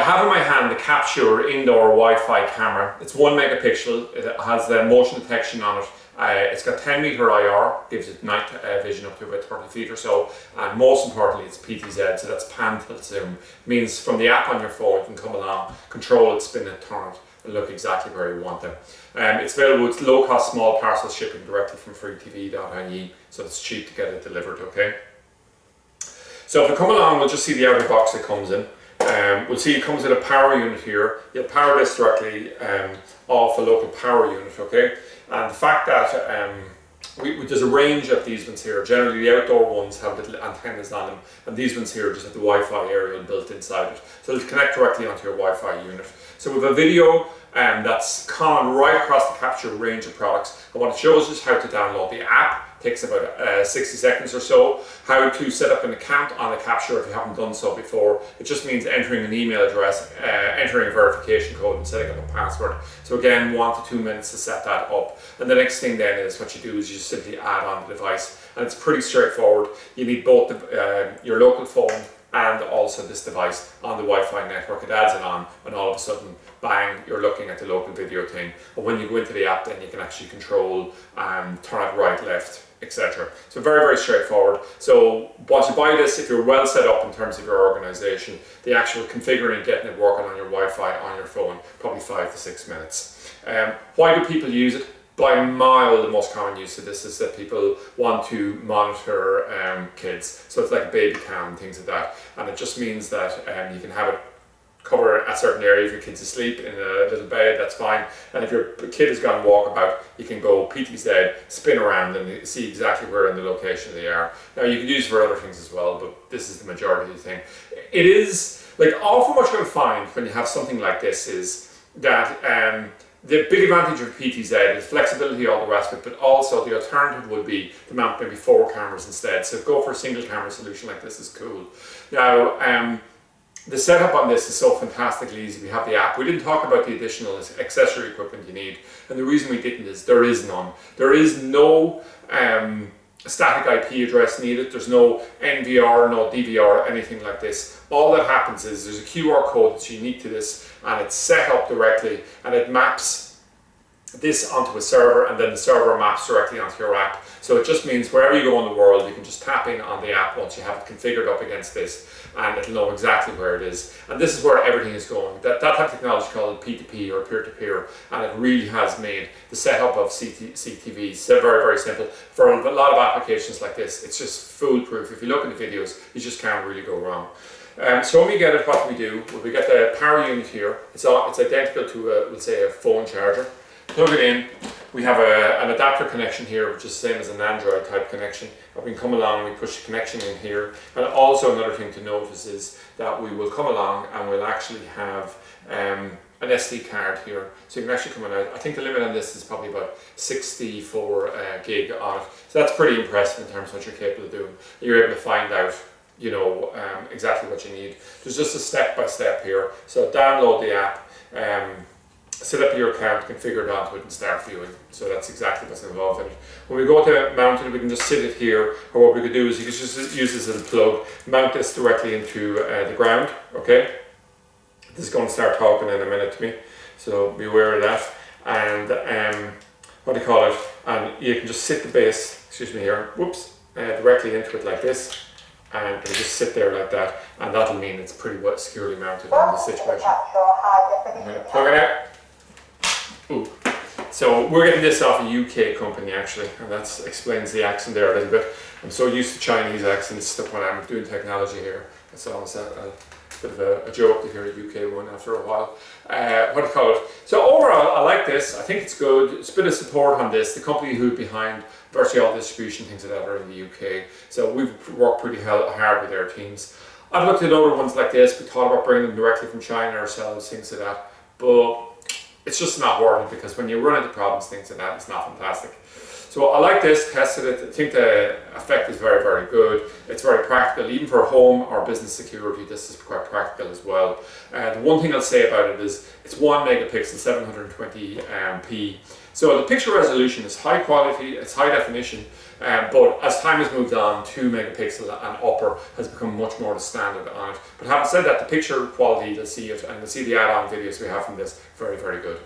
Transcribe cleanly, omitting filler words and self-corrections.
have in my hand the CappSure indoor Wi-Fi camera. It's 1 megapixel, it has the motion detection on it. It's got 10 meter IR, gives it night vision up to about 30 feet or so, and most importantly it's PTZ, so that's pan tilt zoom. It means from the app on your phone you can come along, control it, spin it, turn it, and look exactly where you want it. It's available with low cost small parcel shipping directly from freetv.ie, so it's cheap to get it delivered, okay? So if we come along, we'll just see the outer box it comes in. We'll see it comes with a power unit here. You'll power this directly off a local power unit, okay? And the fact that there's a range of these ones here. Generally the outdoor ones have little antennas on them, and these ones here just have the Wi-Fi aerial built inside it. So it'll connect directly onto your Wi-Fi unit. So we have a video that's common right across the CappSure range of products. And what it shows is how to download the app. Takes about 60 seconds or so. How to set up an account on the CappSure if you haven't done so before. It just means entering an email address, entering a verification code and setting up a password. So again, 1 to 2 minutes to set that up. And the next thing then is what you do is you just simply add on the device. And it's pretty straightforward. You need both your local phone and also this device on the Wi-Fi network. It adds it on, and all of a sudden, bang, you're looking at the local video thing. And when you go into the app, then you can actually control turn it right, left, etc. So very, very straightforward. So once you buy this, if you're well set up in terms of your organization, the actual configuring, getting it working on your Wi-Fi on your phone, probably 5 to 6 minutes. Why do people use it? By mile, the most common use of this is that people want to monitor kids. So it's like a baby cam and things like that. And it just means that you can have it cover a certain area. If your kid's asleep in a little bed, that's fine. And if your kid has gone walkabout, you can go PTZ, spin around and see exactly where in the location they are. Now you can use it for other things as well, but this is the majority of the thing. It is, like, often what you're going to find when you have something like this is that the big advantage of PTZ is flexibility, all the rest of it, but also the alternative would be to mount maybe 4 cameras instead. So go for a single camera solution like this is cool. Now, the setup on this is so fantastically easy. We have the app. We didn't talk about the additional accessory equipment you need, and the reason we didn't is there is none. There is no static IP address needed. There's no NVR, no DVR, anything like this. All that happens is there's a QR code that's unique to this, and it's set up directly, and it maps this onto a server, and then the server maps directly onto your app. So it just means wherever you go in the world, you can just tap in on the app once you have it configured up against this, and it'll know exactly where it is. And this is where everything is going. That type of technology is called P2P or peer-to-peer, and it really has made the setup of CTV so very, very simple. For a lot of applications like this, it's just foolproof. If you look at the videos, you just can't really go wrong. So when we get it, what we do, we get the power unit here. It's identical to, let's say, a phone charger. Plug it in. We have an adapter connection here, which is the same as an Android type connection. And we can come along and we push the connection in here. And also another thing to notice is that we will come along and we'll actually have an SD card here. So you can actually come in. I think the limit on this is probably about 64 gig on it. So that's pretty impressive in terms of what you're capable of doing. You're able to find out, you know, exactly what you need. There's just a step-by-step here. So download the app. Set up your account, configure it onto it and start viewing. So that's exactly what's involved in it. When we go to mount it, we can just sit it here, or what we could do is you can just use this as a plug, mount this directly into the ground, okay? This is going to start talking in a minute to me, so be aware of that. And what do you call it? And you can just sit the base, excuse me here, whoops, directly into it like this, and it'll just sit there like that, and that'll mean it's pretty well securely mounted in this situation. I'm going to plug it out. Ooh. So we're getting this off a UK company actually, and that explains the accent there a little bit. I'm so used to Chinese accents that when I'm doing technology here, it's almost a bit of a joke to hear a UK one after a while. What do you call it? So overall, I like this. I think it's good. It's a bit of support on this. The company who's behind virtually all distribution, things like that, are in the UK. So we've worked pretty hard with their teams. I've looked at other ones like this. We thought about bringing them directly from China ourselves, things like that. But it's just not worth it because when you run into problems, things like that, it's not fantastic. So I like this, tested it. I think the effect is very, very good. It's very practical, even for home or business security. This is quite practical as well. The one thing I'll say about it is it's 1 megapixel, 720p. So the picture resolution is high quality, it's high definition, but as time has moved on, 2 megapixel and upper has become much more the standard on it. But having said that, the picture quality, you'll see it, and you'll see the add-on videos we have from this, very, very good.